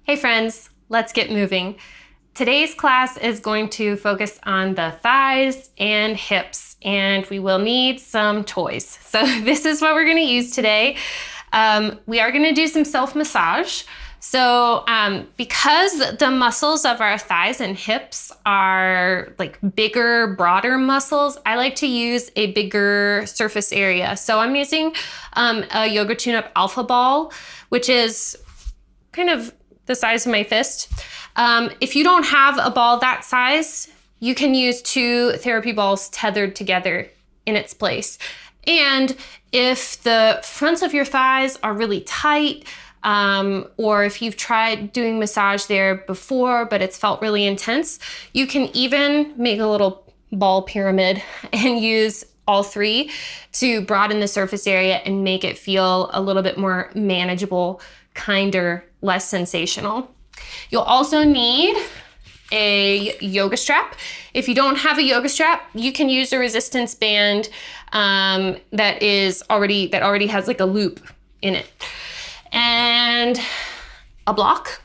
Hey friends, let's get moving. Today's class is going to focus on the thighs and hips, and we will need some toys. So this is what we're going to use today. We are going to do some self-massage. So because the muscles of our thighs and hips are like bigger, broader muscles, I like to use a bigger surface area. So I'm using a Yoga Tune-Up Alpha Ball, which is kind of the size of my fist. If you don't have a ball that size, you can use 2 therapy balls tethered together in its place. And if the fronts of your thighs are really tight, or if you've tried doing massage there before, but it's felt really intense, you can even make a little ball pyramid and use all 3 to broaden the surface area and make it feel a little bit more manageable, kinder, less sensational. You'll also need a yoga strap. If you don't have a yoga strap, you can use a resistance band that already has like a loop in it, and a block.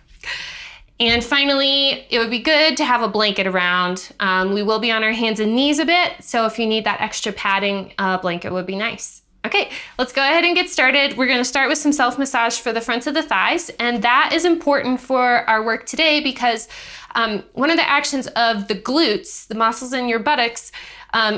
And finally, it would be good to have a blanket around. We will be on our hands and knees a bit, so if you need that extra padding, a blanket would be nice. Okay, let's go ahead and get started. We're gonna start with some self-massage for the fronts of the thighs, and that is important for our work today because one of the actions of the glutes, the muscles in your buttocks,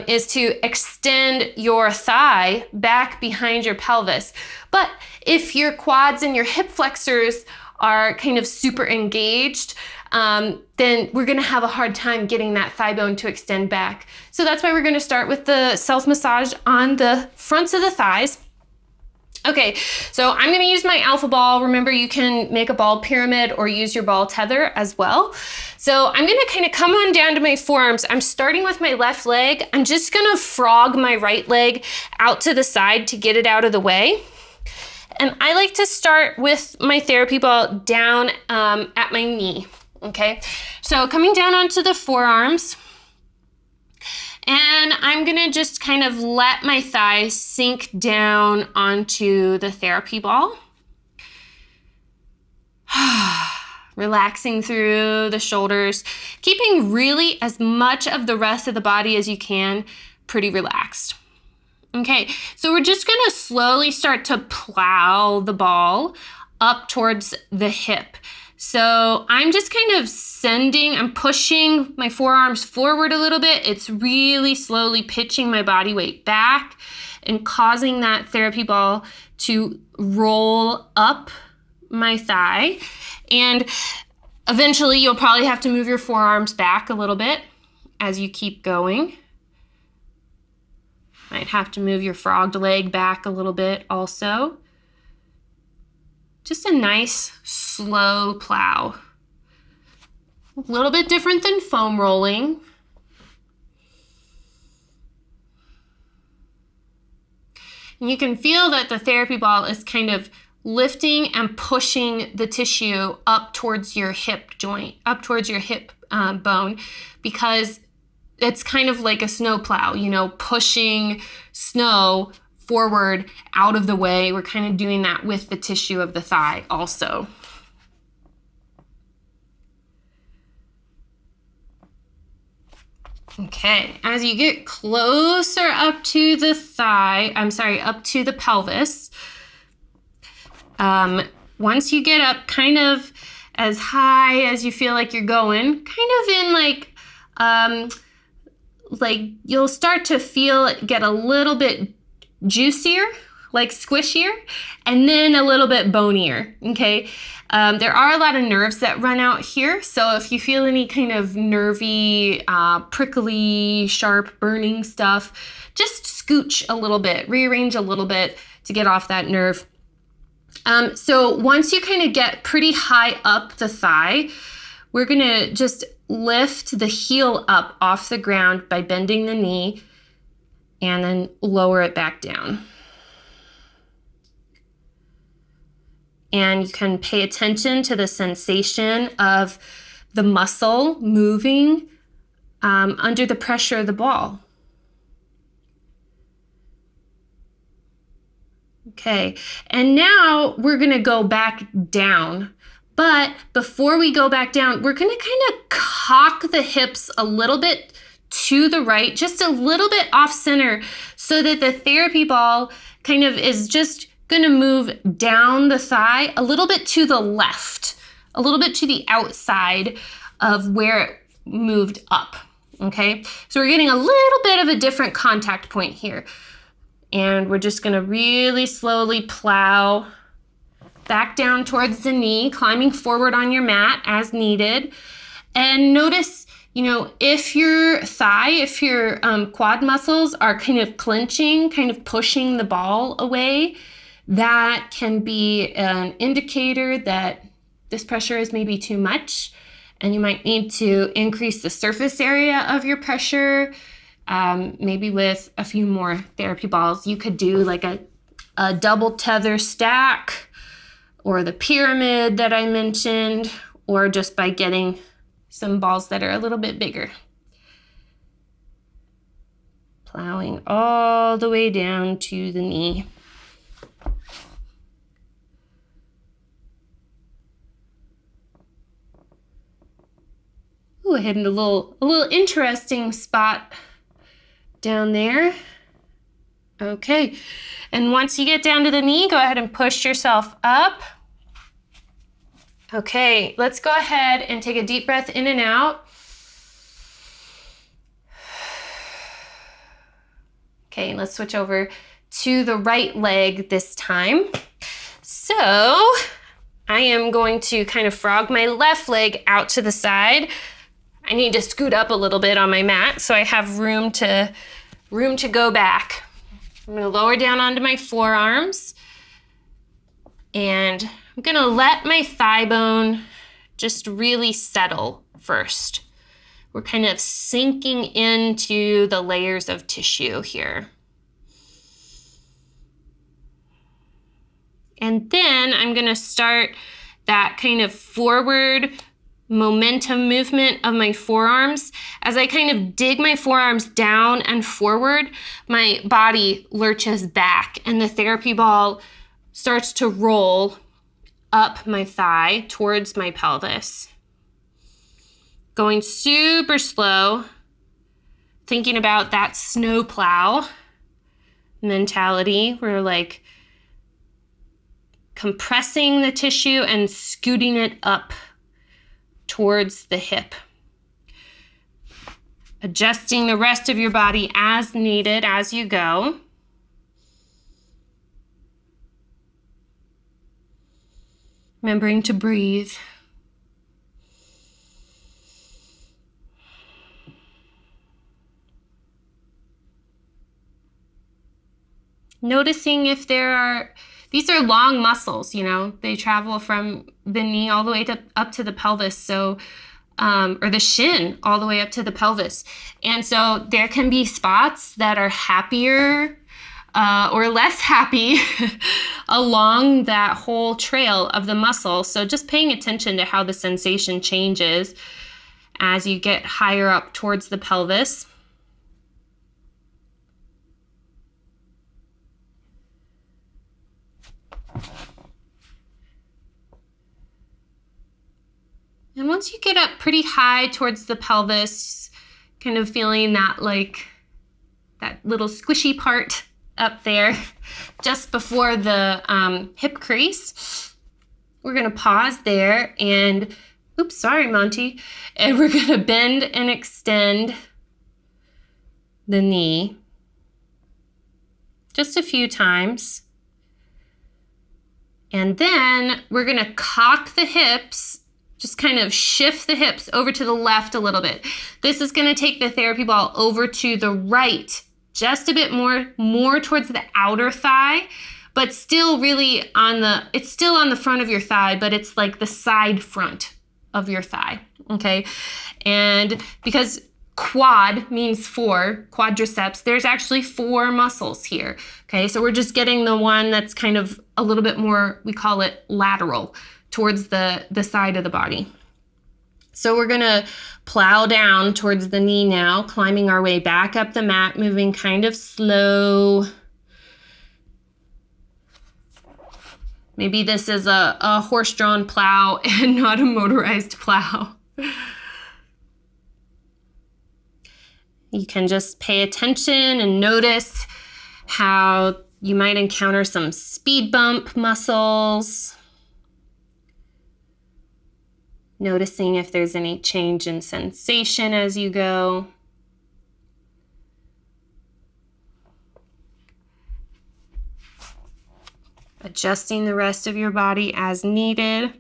is to extend your thigh back behind your pelvis. But if your quads and your hip flexors are kind of super engaged, then we're gonna have a hard time getting that thigh bone to extend back. So that's why we're gonna start with the self-massage on the fronts of the thighs. Okay, so I'm gonna use my alpha ball. Remember, you can make a ball pyramid or use your ball tether as well. So I'm gonna kind of come on down to my forearms. I'm starting with my left leg. I'm just gonna frog my right leg out to the side to get it out of the way. And I like to start with my therapy ball down at my knee, okay? So coming down onto the forearms, and I'm gonna just kind of let my thighs sink down onto the therapy ball. Relaxing through the shoulders, keeping really as much of the rest of the body as you can pretty relaxed. Okay, so we're just gonna slowly start to plow the ball up towards the hip. So I'm just kind of I'm pushing my forearms forward a little bit. It's really slowly pitching my body weight back and causing that therapy ball to roll up my thigh. And eventually you'll probably have to move your forearms back a little bit as you keep going. Might have to move your frogged leg back a little bit also. Just a nice slow plow. A little bit different than foam rolling. And you can feel that the therapy ball is kind of lifting and pushing the tissue up towards your hip joint, up towards your hip bone, because it's kind of like a snow plow, you know, pushing snow forward out of the way. We're kind of doing that with the tissue of the thigh also. Okay, as you get closer up to the up to the pelvis, once you get up kind of as high as you feel like you're going, kind of in like you'll start to feel it get a little bit juicier, like squishier, and then a little bit bonier, okay? There are a lot of nerves that run out here, so if you feel any kind of nervy, prickly, sharp, burning stuff, just scooch a little bit, rearrange a little bit to get off that nerve. So once you kind of get pretty high up the thigh, we're gonna just lift the heel up off the ground by bending the knee and then lower it back down. And you can pay attention to the sensation of the muscle moving under the pressure of the ball. Okay, and now we're gonna go back down, But before we go back down, we're gonna kind of cock the hips a little bit to the right, just a little bit off center, so that the therapy ball kind of is just gonna move down the thigh a little bit to the left, a little bit to the outside of where it moved up, okay? So we're getting a little bit of a different contact point here. And we're just gonna really slowly plow back down towards the knee, climbing forward on your mat as needed. And notice, you know, if your thigh, if your quad muscles are kind of clenching, kind of pushing the ball away, that can be an indicator that this pressure is maybe too much, and you might need to increase the surface area of your pressure. Maybe with a few more therapy balls. You could do like a double tether stack, or the pyramid that I mentioned, or just by getting some balls that are a little bit bigger. Plowing all the way down to the knee. Ooh, I hit a little interesting spot down there. Okay, and once you get down to the knee, go ahead and push yourself up. Okay, let's go ahead and take a deep breath in and out. Okay, let's switch over to the right leg this time. So I am going to kind of frog my left leg out to the side. I need to scoot up a little bit on my mat so I have room to go back. I'm gonna lower down onto my forearms, and I'm gonna let my thigh bone just really settle first. We're kind of sinking into the layers of tissue here. And then I'm gonna start that kind of forward momentum movement of my forearms. As I kind of dig my forearms down and forward, my body lurches back and the therapy ball starts to roll up my thigh towards my pelvis. Going super slow, thinking about that snowplow mentality. We're like compressing the tissue and scooting it up towards the hip. Adjusting the rest of your body as needed as you go. Remembering to breathe. Noticing if these are long muscles, you know, they travel from the knee all the way up to the pelvis, so, or the shin all the way up to the pelvis. And so there can be spots that are happier or less happy along that whole trail of the muscle. So just paying attention to how the sensation changes as you get higher up towards the pelvis. And once you get up pretty high towards the pelvis, kind of feeling that that little squishy part up there just before the hip crease, we're gonna pause there and, oops, sorry, Monty. And we're gonna bend and extend the knee just a few times. And then we're gonna cock the hips, just kind of shift the hips over to the left a little bit. This is gonna take the therapy ball over to the right, just a bit more towards the outer thigh, but still really it's still on the front of your thigh, but it's like the side front of your thigh, okay? And because quad means four, quadriceps, there's actually 4 muscles here, okay? So we're just getting the one that's kind of a little bit more, we call it lateral, towards the side of the body. So we're gonna plow down towards the knee now, climbing our way back up the mat, moving kind of slow. Maybe this is a horse-drawn plow and not a motorized plow. You can just pay attention and notice how you might encounter some speed bump muscles. Noticing if there's any change in sensation as you go. Adjusting the rest of your body as needed.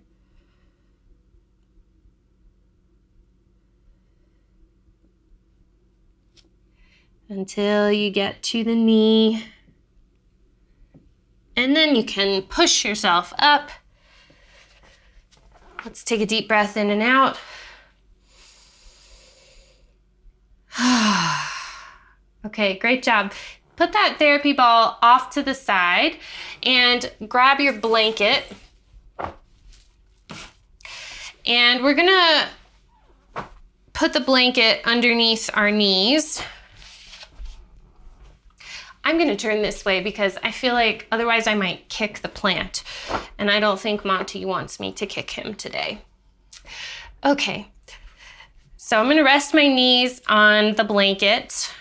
Until you get to the knee. And then you can push yourself up. Let's take a deep breath in and out. Okay, great job. Put that therapy ball off to the side and grab your blanket. And we're gonna put the blanket underneath our knees. I'm gonna turn this way because I feel like otherwise I might kick the plant. And I don't think Monty wants me to kick him today. Okay, so I'm gonna rest my knees on the blanket.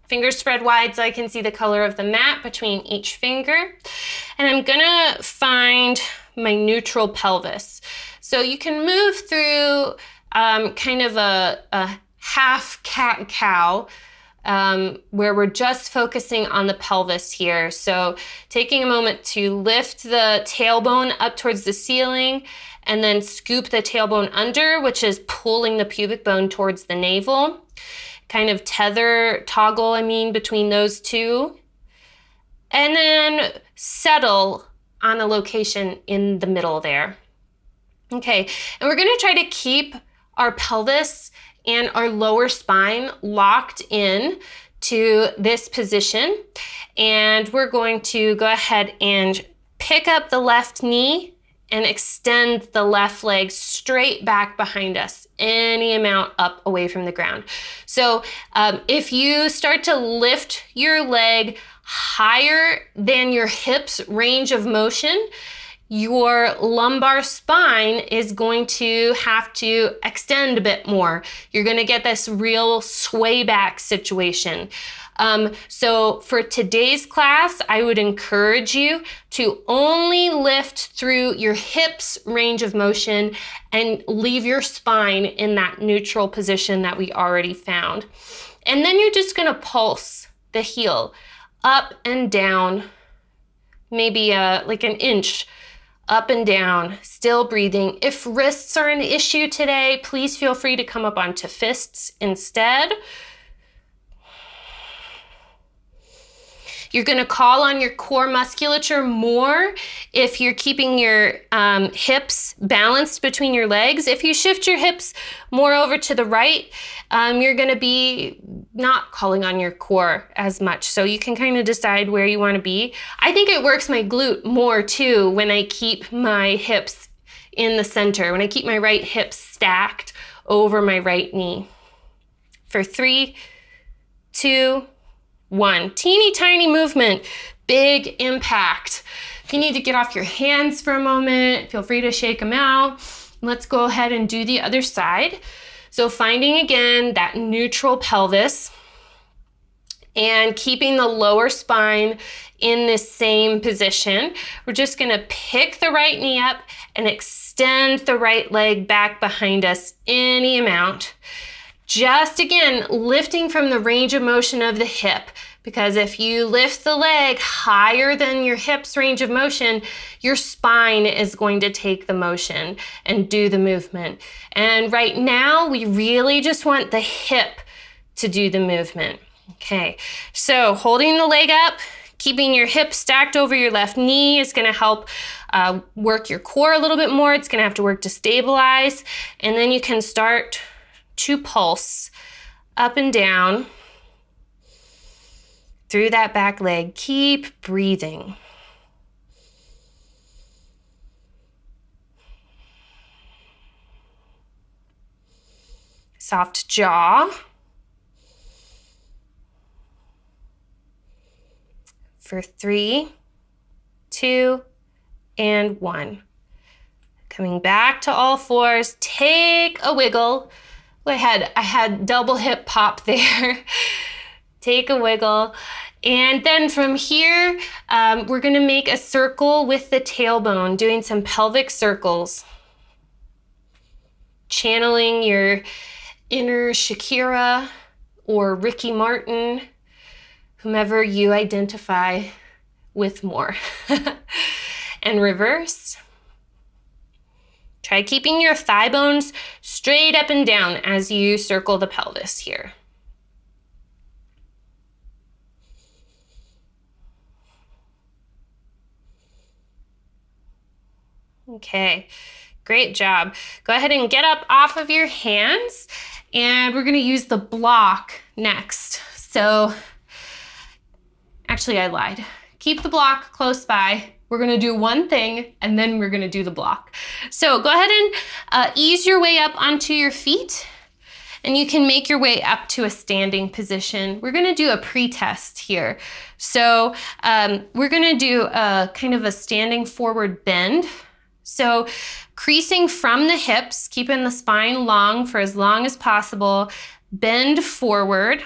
Fingers spread wide so I can see the color of the mat between each finger. And I'm gonna find my neutral pelvis. So you can move through kind of a half cat-cow where we're just focusing on the pelvis here. So taking a moment to lift the tailbone up towards the ceiling and then scoop the tailbone under, which is pulling the pubic bone towards the navel. Kind of toggle between those two. And then settle on a location in the middle there. Okay, and we're gonna try to keep our pelvis and our lower spine locked in to this position. And we're going to go ahead and pick up the left knee and extend the left leg straight back behind us, any amount up away from the ground. So if you start to lift your leg higher than your hips range of motion, your lumbar spine is going to have to extend a bit more. You're gonna get this real sway back situation. So for today's class, I would encourage you to only lift through your hips range of motion and leave your spine in that neutral position that we already found. And then you're just gonna pulse the heel up and down, maybe like an inch up and down, still breathing. If wrists are an issue today, please feel free to come up onto fists instead. You're gonna call on your core musculature more if you're keeping your hips balanced between your legs. If you shift your hips more over to the right, you're gonna be not calling on your core as much. So you can kind of decide where you wanna be. I think it works my glute more too when I keep my hips in the center, when I keep my right hip stacked over my right knee. For 3, 2, 1. Teeny tiny movement, big impact. If you need to get off your hands for a moment, feel free to shake them out. Let's go ahead and do the other side. So finding again that neutral pelvis and keeping the lower spine in this same position. We're just gonna pick the right knee up and extend the right leg back behind us any amount. Just again, lifting from the range of motion of the hip, because if you lift the leg higher than your hips range of motion, your spine is going to take the motion and do the movement. And right now, we really just want the hip to do the movement. Okay, so holding the leg up, keeping your hip stacked over your left knee is gonna help work your core a little bit more. It's gonna have to work to stabilize. And then you can start to pulse up and down through that back leg. Keep breathing. Soft jaw. For 3, 2, and 1. Coming back to all fours, take a wiggle. I had double hip pop there. Take a wiggle. And then from here, we're gonna make a circle with the tailbone, doing some pelvic circles. Channeling your inner Shakira or Ricky Martin, whomever you identify with more. And reverse. Try keeping your thigh bones straight up and down as you circle the pelvis here. Okay, great job. Go ahead and get up off of your hands, and we're gonna use the block next. So, actually I lied. Keep the block close by. We're gonna do one thing, and then we're gonna do the block. So go ahead and ease your way up onto your feet, and you can make your way up to a standing position. We're gonna do a pre-test here. So we're gonna do a kind of a standing forward bend. So creasing from the hips, keeping the spine long for as long as possible, bend forward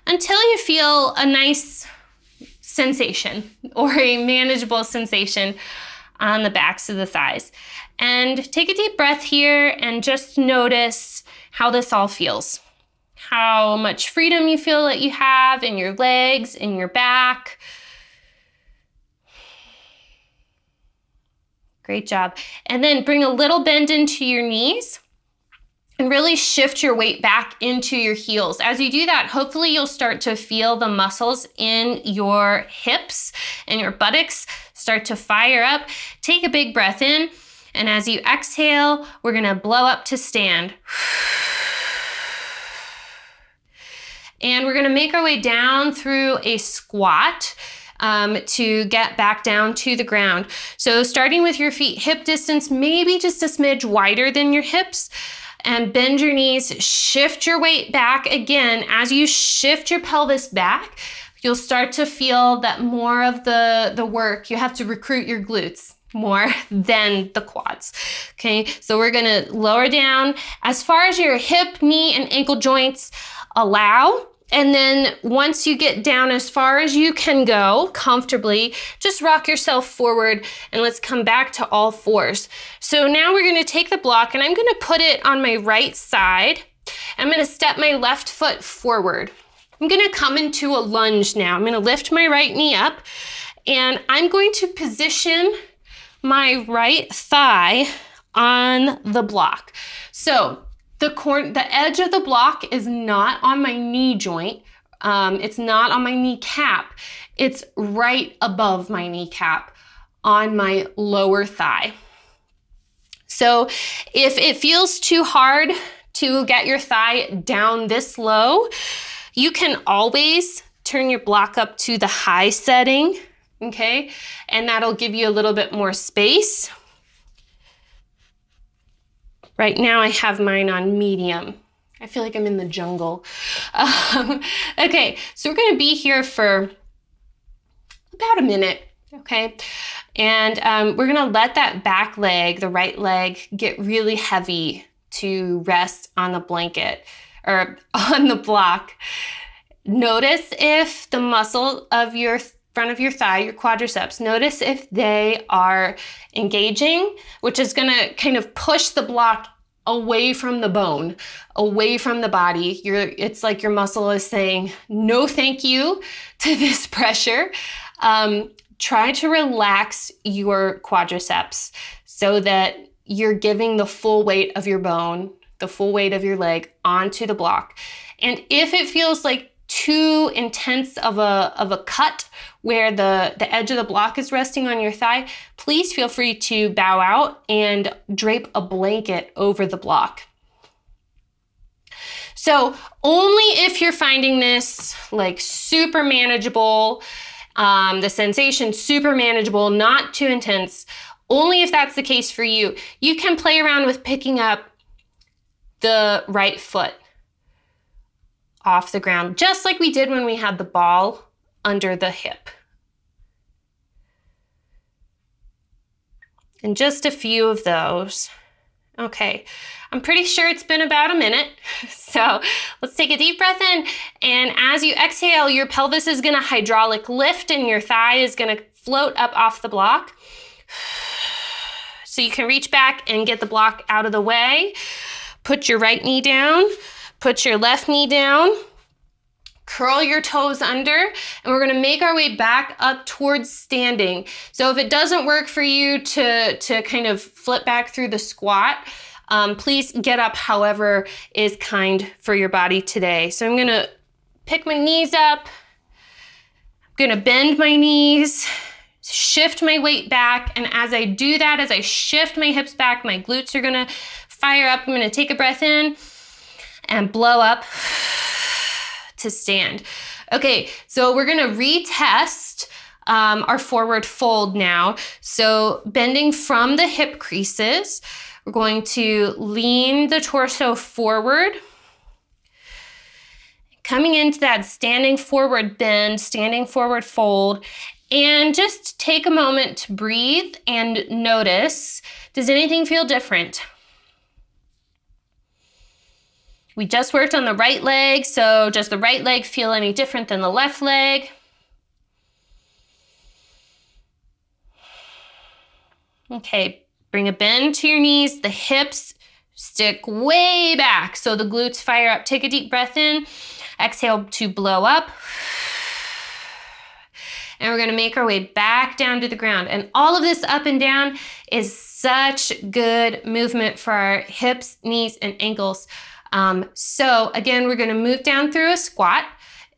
until you feel a nice sensation or a manageable sensation on the backs of the thighs. And take a deep breath here and just notice how this all feels. How much freedom you feel that you have in your legs, in your back. Great job. And then bring a little bend into your knees and really shift your weight back into your heels. As you do that, hopefully you'll start to feel the muscles in your hips and your buttocks start to fire up. Take a big breath in, and as you exhale, we're gonna blow up to stand. And we're gonna make our way down through a squat to get back down to the ground. So starting with your feet hip distance, maybe just a smidge wider than your hips, and bend your knees, shift your weight back. Again, as you shift your pelvis back, you'll start to feel that more of the work, you have to recruit your glutes more than the quads. Okay, so we're gonna lower down as far as your hip, knee, and ankle joints allow. And then once you get down as far as you can go comfortably, just rock yourself forward and let's come back to all fours. So now we're gonna take the block and I'm gonna put it on my right side. I'm gonna step my left foot forward. I'm gonna come into a lunge now. I'm gonna lift my right knee up and I'm going to position my right thigh on the block. So the edge of the block is not on my knee joint. It's not on my kneecap. It's right above my kneecap on my lower thigh. So if it feels too hard to get your thigh down this low, you can always turn your block up to the high setting, okay? And that'll give you a little bit more space. Right now I have mine on medium. I feel like I'm in the jungle. Okay, so we're gonna be here for about a minute, okay? And we're gonna let that back leg, the right leg, get really heavy to rest on the blanket or on the block. Notice if the muscle of your front of your thigh, your quadriceps, notice if they are engaging, which is gonna kind of push the block away from the bone, away from the body. It's like your muscle is saying, no thank you to this pressure. Try to relax your quadriceps so that you're giving the full weight of your bone, the full weight of your leg onto the block. And if it feels like too intense of a cut where the edge of the block is resting on your thigh, please feel free to bow out and drape a blanket over the block. So only if you're finding this like super manageable, the sensation super manageable, not too intense, only if that's the case for you, you can play around with picking up the right foot off the ground, just like we did when we had the ball under the hip. And just a few of those. Okay, I'm pretty sure it's been about a minute. So let's take a deep breath in. And as you exhale, your pelvis is gonna hydraulic lift and your thigh is gonna float up off the block. So you can reach back and get the block out of the way. Put your right knee down, put your left knee down, curl your toes under, and we're gonna make our way back up towards standing. So if it doesn't work for you to kind of flip back through the squat, please get up however is kind for your body today. So I'm gonna pick my knees up, I'm gonna bend my knees, shift my weight back, and as I do that, as I shift my hips back, my glutes are gonna fire up. I'm gonna take a breath in and blow up to stand. Okay, so we're gonna retest our forward fold now. So bending from the hip creases, we're going to lean the torso forward, coming into that standing forward bend, standing forward fold, and just take a moment to breathe and notice, does anything feel different? We just worked on the right leg, so does the right leg feel any different than the left leg? Okay, bring a bend to your knees, the hips stick way back, so the glutes fire up. Take a deep breath in, exhale to blow up. And we're gonna make our way back down to the ground. And all of this up and down is such good movement for our hips, knees, and ankles. So again, we're gonna move down through a squat.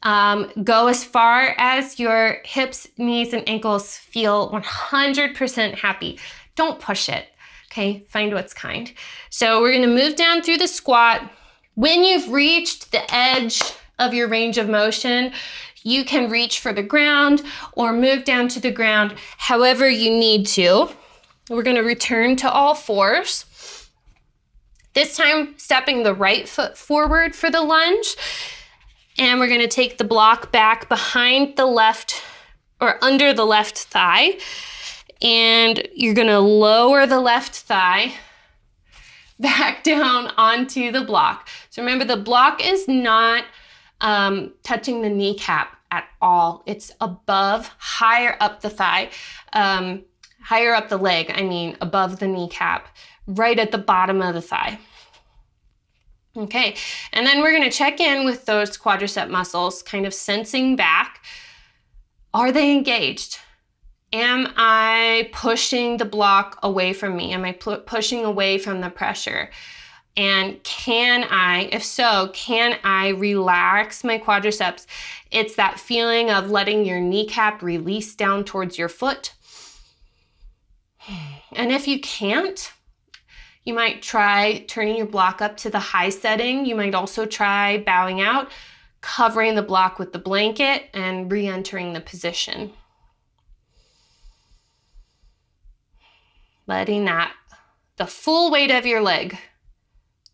Go as far as your hips, knees, and ankles feel 100% happy. Don't push it, okay? Find what's kind. So we're gonna move down through the squat. When you've reached the edge of your range of motion, you can reach for the ground or move down to the ground however you need to. We're gonna return to all fours. This time, stepping the right foot forward for the lunge. And we're gonna take the block back behind the left or under the left thigh. And you're gonna lower the left thigh back down onto the block. So remember, the block is not touching the kneecap at all. It's above, higher up the thigh, higher up the leg, I mean, above the kneecap, right at the bottom of the thigh. Okay, and then we're gonna check in with those quadricep muscles, kind of sensing back. Are they engaged? Am I pushing the block away from me? Am I pushing away from the pressure? And can I, if so, can I relax my quadriceps? It's that feeling of letting your kneecap release down towards your foot. And if you can't, you might try turning your block up to the high setting. You might also try bowing out, covering the block with the blanket, and re-entering the position. Letting the full weight of your leg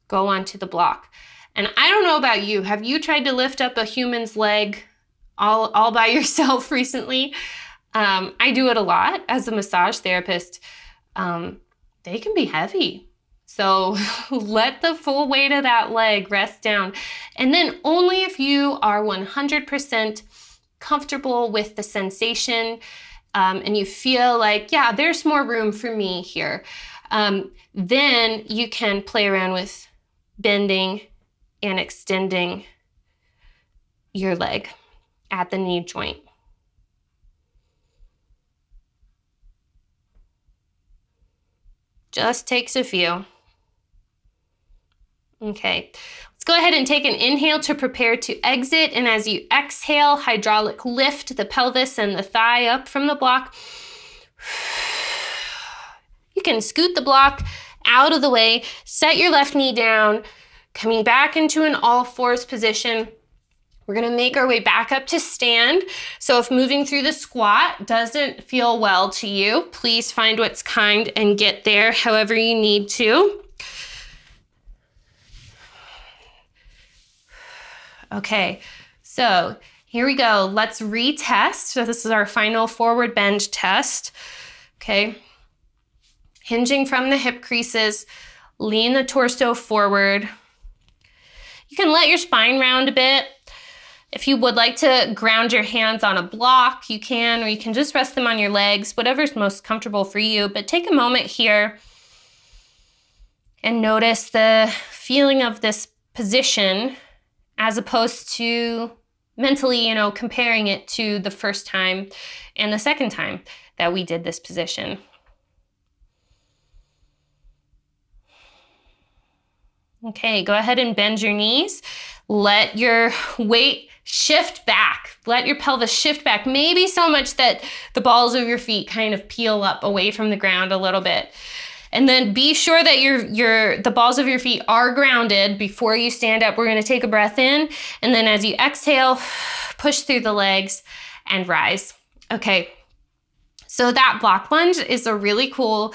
go onto the block. And I don't know about you, have you tried to lift up a human's leg all by yourself recently? I do it a lot as a massage therapist. They can be heavy. So let the full weight of that leg rest down. And then only if you are 100% comfortable with the sensation and you feel like, yeah, there's more room for me here, then you can play around with bending and extending your leg at the knee joint. Just takes a few. Okay, let's go ahead and take an inhale to prepare to exit. And as you exhale, hydraulic lift the pelvis and the thigh up from the block. You can scoot the block out of the way, set your left knee down, coming back into an all fours position. We're gonna make our way back up to stand. So if moving through the squat doesn't feel well to you, please find what's kind and get there however you need to. Okay, so here we go. Let's retest. So this is our final forward bend test. Okay, hinging from the hip creases. Lean the torso forward. You can let your spine round a bit. If you would like to ground your hands on a block, you can, or you can just rest them on your legs, whatever's most comfortable for you. But take a moment here and notice the feeling of this position as opposed to mentally, comparing it to the first time and the second time that we did this position. Okay, go ahead and bend your knees. Let your weight shift back. Let your pelvis shift back, maybe so much that the balls of your feet kind of peel up away from the ground a little bit. And then be sure that the balls of your feet are grounded before you stand up. We're gonna take a breath in, and then as you exhale, push through the legs and rise. Okay, so that block lunge is a really cool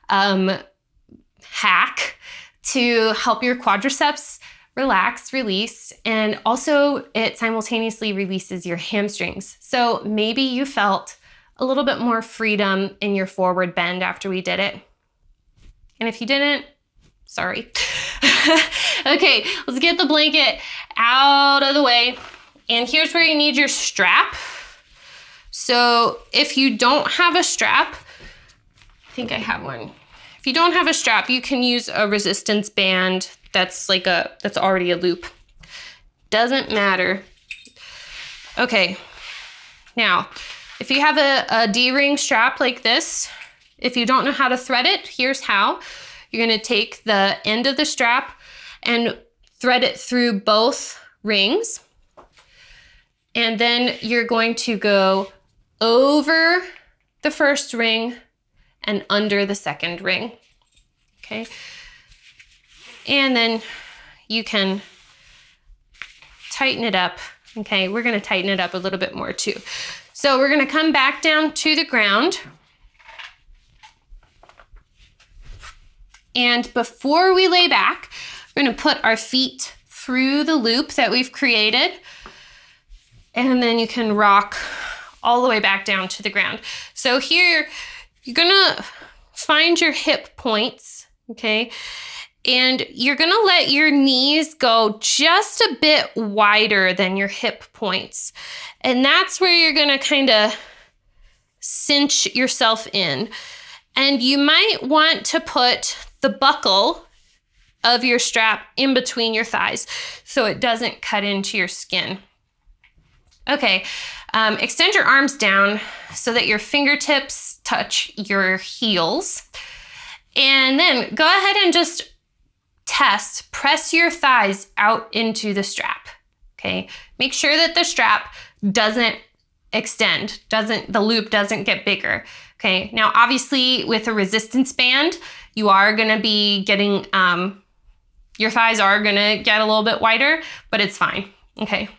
hack to help your quadriceps relax, release, and also it simultaneously releases your hamstrings. So maybe you felt a little bit more freedom in your forward bend after we did it. And if you didn't, sorry. Okay, let's get the blanket out of the way. And here's where you need your strap. So if you don't have a strap, I think I have one. If you don't have a strap, you can use a resistance band that's already a loop. Doesn't matter. Okay, now, if you have a D-ring strap like this, if you don't know how to thread it, here's how. You're gonna take the end of the strap and thread it through both rings. And then you're going to go over the first ring and under the second ring, okay? And then you can tighten it up, okay? We're gonna tighten it up a little bit more too. So we're gonna come back down to the ground. And before we lay back, we're gonna put our feet through the loop that we've created. And then you can rock all the way back down to the ground. So here, you're gonna find your hip points, okay? And you're gonna let your knees go just a bit wider than your hip points. And that's where you're gonna kind of cinch yourself in. And you might want to put the buckle of your strap in between your thighs so it doesn't cut into your skin. Okay, extend your arms down so that your fingertips touch your heels. And then go ahead and just press your thighs out into the strap, okay? Make sure that the strap doesn't extend, the loop doesn't get bigger, okay? Now, obviously with a resistance band, you are gonna be getting, your thighs are gonna get a little bit wider, but it's fine, okay?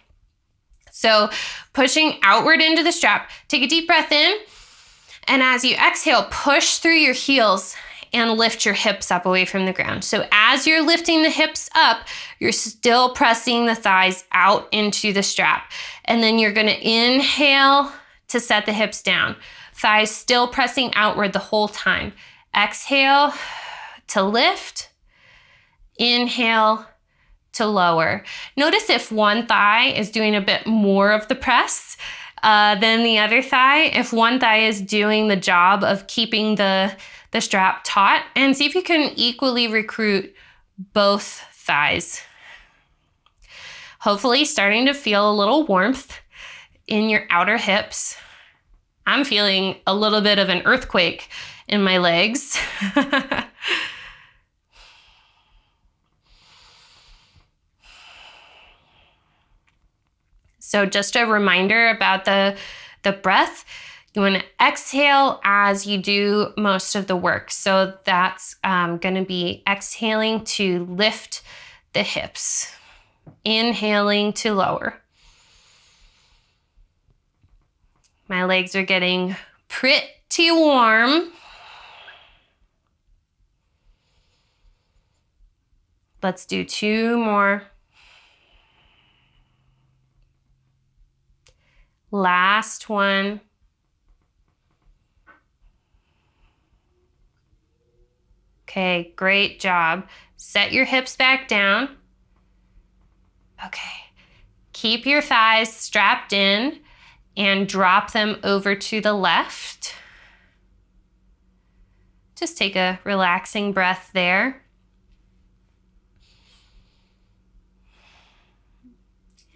So pushing outward into the strap, take a deep breath in, and as you exhale, push through your heels and lift your hips up away from the ground. So as you're lifting the hips up, you're still pressing the thighs out into the strap. And then you're gonna inhale to set the hips down. Thighs still pressing outward the whole time. Exhale to lift, inhale to lower. Notice if one thigh is doing a bit more of the press than the other thigh, if one thigh is doing the job of keeping the strap taut, and see if you can equally recruit both thighs. Hopefully starting to feel a little warmth in your outer hips. I'm feeling a little bit of an earthquake in my legs. So just a reminder about the breath. You want to exhale as you do most of the work. So that's going to be exhaling to lift the hips, inhaling to lower. My legs are getting pretty warm. Let's do 2 more. Last 1. Okay, great job. Set your hips back down. Okay, keep your thighs strapped in and drop them over to the left. Just take a relaxing breath there.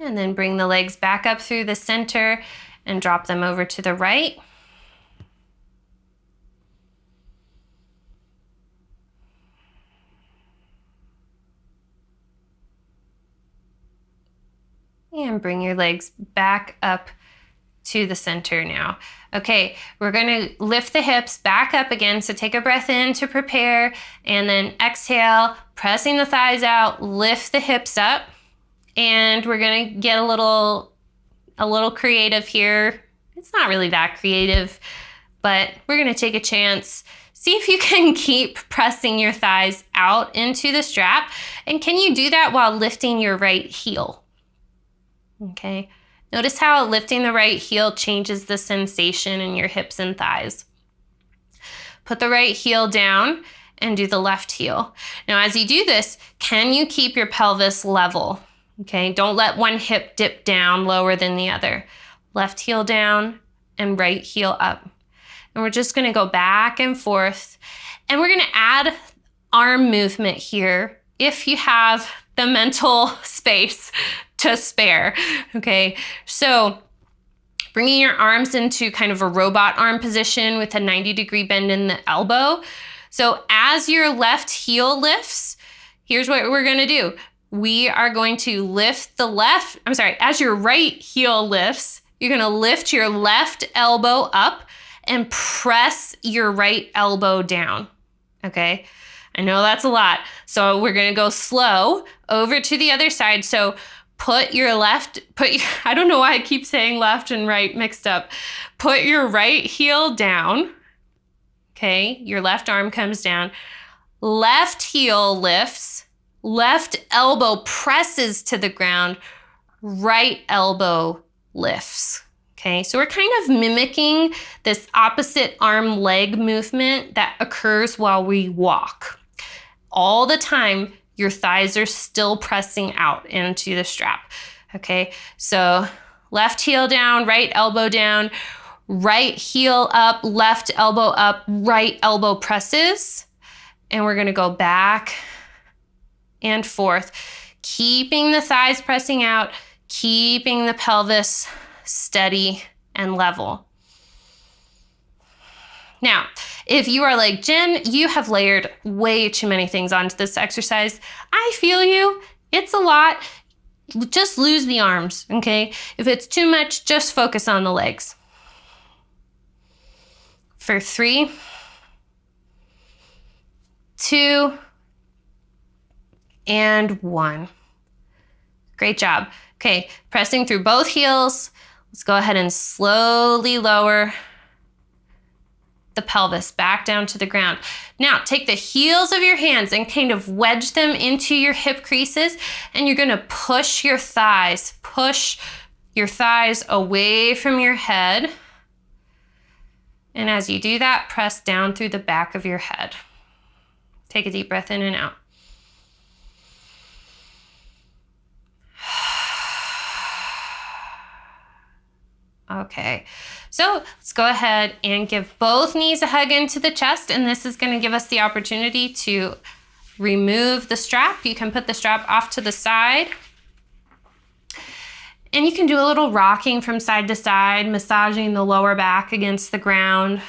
And then bring the legs back up through the center and drop them over to the right. And bring your legs back up to the center now. Okay, we're gonna lift the hips back up again. So take a breath in to prepare and then exhale, pressing the thighs out, lift the hips up. And we're gonna get a little creative here. It's not really that creative, but we're gonna take a chance. See if you can keep pressing your thighs out into the strap. And can you do that while lifting your right heel? Okay, notice how lifting the right heel changes the sensation in your hips and thighs. Put the right heel down and do the left heel. Now, as you do this, can you keep your pelvis level? Okay, don't let one hip dip down lower than the other. Left heel down and right heel up. And we're just gonna go back and forth. And we're gonna add arm movement here if you have the mental space to spare, okay? So bringing your arms into kind of a robot arm position with a 90-degree bend in the elbow. So as your left heel lifts, here's what we're gonna do. We are going to lift as your right heel lifts, you're gonna lift your left elbow up and press your right elbow down, okay? I know that's a lot. So we're gonna go slow over to the other side. So I don't know why I keep saying left and right mixed up. Put your right heel down, okay? Your left arm comes down. Left heel lifts, left elbow presses to the ground, right elbow lifts, okay? So we're kind of mimicking this opposite arm leg movement that occurs while we walk. All the time, your thighs are still pressing out into the strap, okay? So left heel down, right elbow down, right heel up, left elbow up, right elbow presses. And we're gonna go back and forth, keeping the thighs pressing out, keeping the pelvis steady and level. Now, if you are like, Jen, you have layered way too many things onto this exercise. I feel you, it's a lot. Just lose the arms, okay? If it's too much, just focus on the legs. For 3, 2, and 1. Great job. Okay, pressing through both heels. Let's go ahead and slowly lower the pelvis back down to the ground. Now take the heels of your hands and kind of wedge them into your hip creases, and you're gonna push your thighs away from your head. And as you do that, press down through the back of your head. Take a deep breath in and out. Okay, so let's go ahead and give both knees a hug into the chest, and this is gonna give us the opportunity to remove the strap. You can put the strap off to the side, and you can do a little rocking from side to side, massaging the lower back against the ground.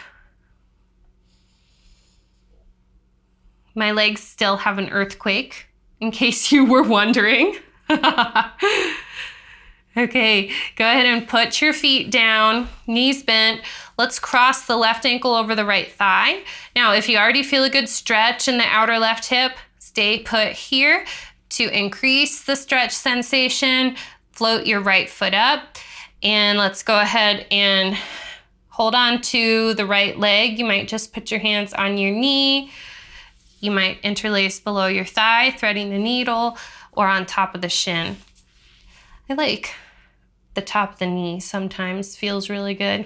My legs still have an earthquake, in case you were wondering. Okay, go ahead and put your feet down, knees bent. Let's cross the left ankle over the right thigh. Now, if you already feel a good stretch in the outer left hip, stay put here to increase the stretch sensation. Float your right foot up, and let's go ahead and hold on to the right leg. You might just put your hands on your knee. You might interlace below your thigh, threading the needle, or on top of the shin. I like the top of the knee sometimes, feels really good.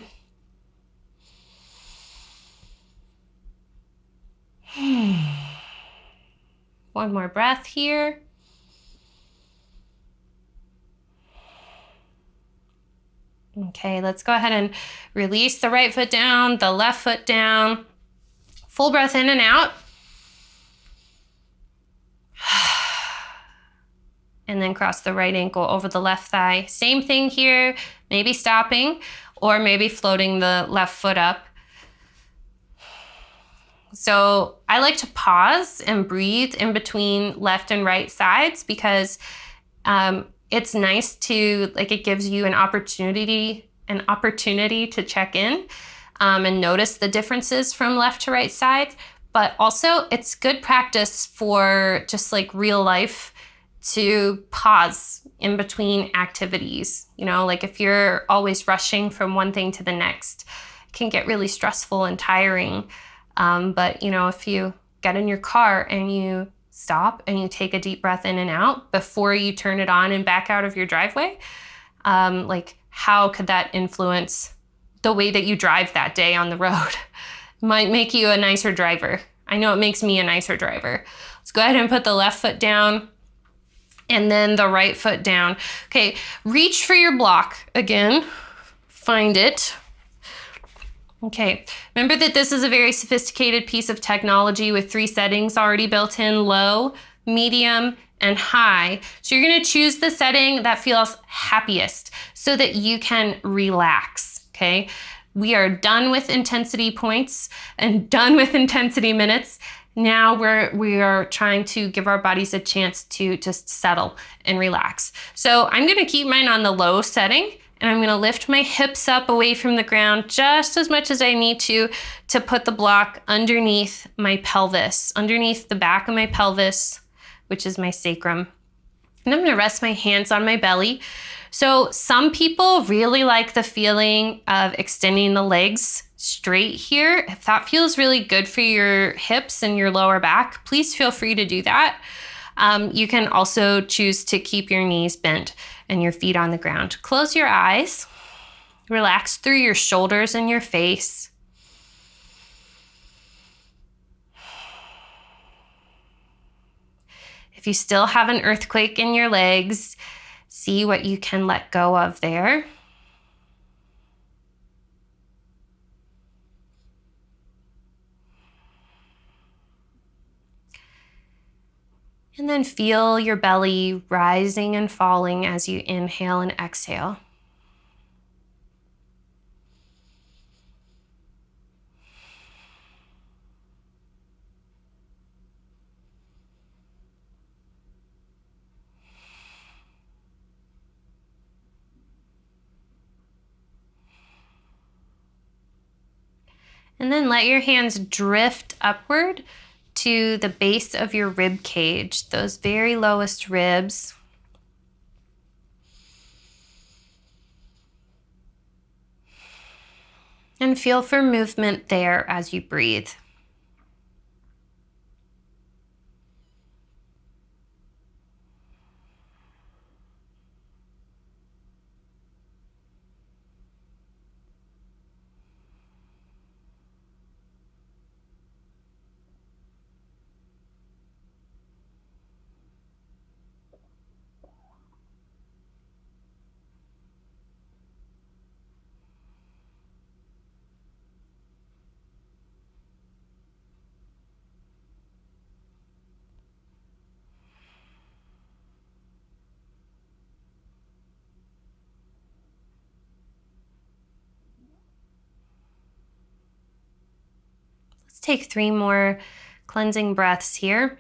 One more breath here. Okay, let's go ahead and release the right foot down, the left foot down. Full breath in and out. And then cross the right ankle over the left thigh. Same thing here, maybe stopping or maybe floating the left foot up. So I like to pause and breathe in between left and right sides because it's nice to, like, it gives you an opportunity to check in and notice the differences from left to right side. But also it's good practice for just like real life to pause in between activities. You know, like if you're always rushing from one thing to the next, it can get really stressful and tiring. But you know, if you get in your car and you stop and you take a deep breath in and out before you turn it on and back out of your driveway, like how could that influence the way that you drive that day on the road? Might make you a nicer driver. I know it makes me a nicer driver. Let's go ahead and put the left foot down and then the right foot down. Okay, reach for your block again. Find it. Okay, remember that this is a very sophisticated piece of technology with 3 settings already built in: low, medium, and high. So you're gonna choose the setting that feels happiest so that you can relax, okay? We are done with intensity points and done with intensity minutes. Now we are trying to give our bodies a chance to just settle and relax. So I'm gonna keep mine on the low setting, and I'm gonna lift my hips up away from the ground just as much as I need to put the block underneath my pelvis, underneath the back of my pelvis, which is my sacrum. And I'm gonna rest my hands on my belly. So some people really like the feeling of extending the legs straight here. If that feels really good for your hips and your lower back, please feel free to do that. You can also choose to keep your knees bent and your feet on the ground. Close your eyes, relax through your shoulders and your face. If you still have an earthquake in your legs, see what you can let go of there. And then feel your belly rising and falling as you inhale and exhale. And then let your hands drift upward to the base of your rib cage, those very lowest ribs. And feel for movement there as you breathe. Let's take 3 more cleansing breaths here.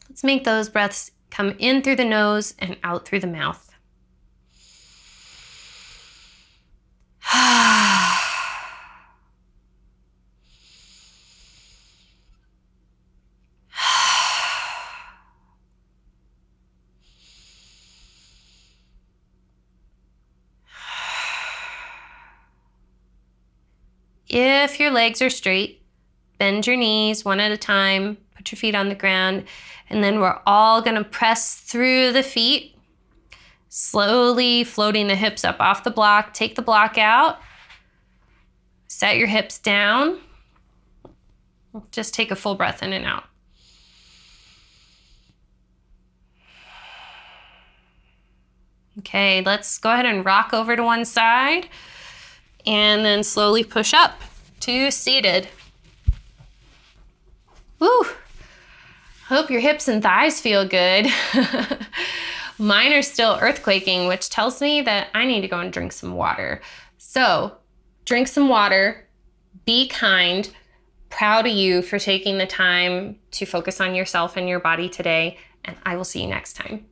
Let's make those breaths come in through the nose and out through the mouth. If your legs are straight, bend your knees one at a time, put your feet on the ground, and then we're all gonna press through the feet, slowly floating the hips up off the block. Take the block out, set your hips down. Just take a full breath in and out. Okay, let's go ahead and rock over to one side and then slowly push up to seated. Woo! Hope your hips and thighs feel good. Mine are still earthquaking, which tells me that I need to go and drink some water. So drink some water, be kind, proud of you for taking the time to focus on yourself and your body today, and I will see you next time.